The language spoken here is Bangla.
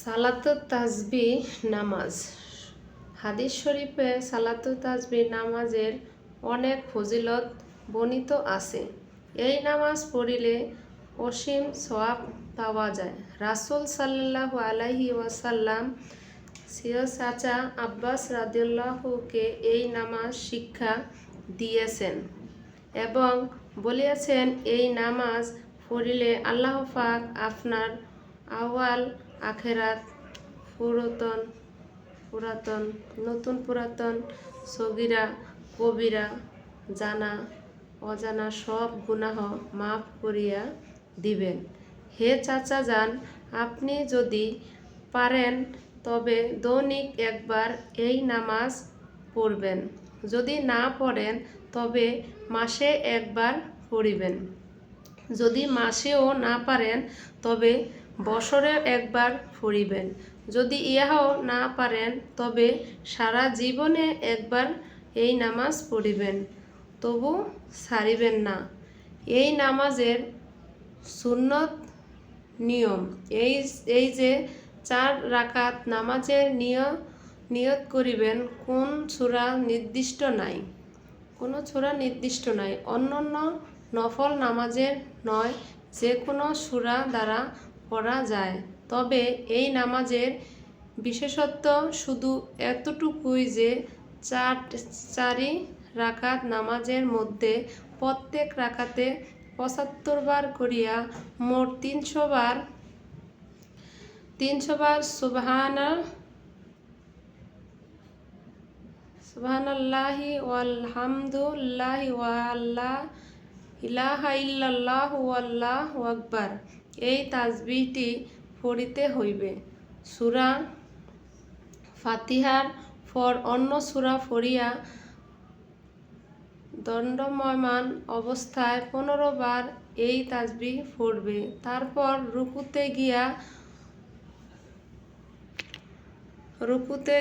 সালাতুত তাসবিহ নামাজ। হাদিস শরীফে সালাতুত তাসবিহ নামাজের অনেক ফজিলত বর্ণিত আছে। এই নামাজ পড়িলে অসীম সওয়াব পাওয়া যায়। রাসূল সাল্লাল্লাহু আলাইহি ওয়াসাল্লাম সিয় চাচা আব্বাস রাদিয়াল্লাহুকে এই নামাজ শিক্ষা দিয়েছেন এবং বলিয়াছেন, এই নামাজ পড়িলে আল্লাহ পাক আপনার আওয়াল আখেরাত, পুরাতন সগীরা কবিরা, জানা অজানা সব গুনাহ মাফ করিয়া দিবেন। হে চাচা যান, আপনি যদি পারেন তবে দৈনিক একবার এই নামাজ পড়বেন। যদি না পড়েন তবে মাসে একবার পড়িবেন। যদি মাসেও না পারেন তবে বছরে একবার পড়িবেন। যদি ইহাও না পারেন তবে সারা জীবনে একবার এই নামাজ পড়িবেন, তবু ছাড়িবেন না। এই নামাজের সুন্নত নিয়ম এই যে 4 রাকাত নামাজের নিয়ত করিবেন। কোন সূরা নির্দিষ্ট নাই। অন্যান্য নফল নামাজের নয়, যে কোনো সূরা দ্বারা পড়া যায়। তবে এই নামাজের বিশেষত্ব শুধু এতটুকুই যে 4 রাকাত নামাজের মধ্যে প্রত্যেক রাকাতে 75 বার করিয়া মোট 300 বার সুবহানাল্লাহি ওয়ালহামদুলিল্লাহি ওয়া লা ইলাহা ইল্লাল্লাহু ওয়াল্লাহু আকবার এই তাসবিহটি পড়িতে হইবে। সূরা ফাতিহার পর অন্য সূরা পড়িয়া দণ্ডায়মান অবস্থায় 15 বার এই তাসবিহ পড়বে। তারপর রুকুতে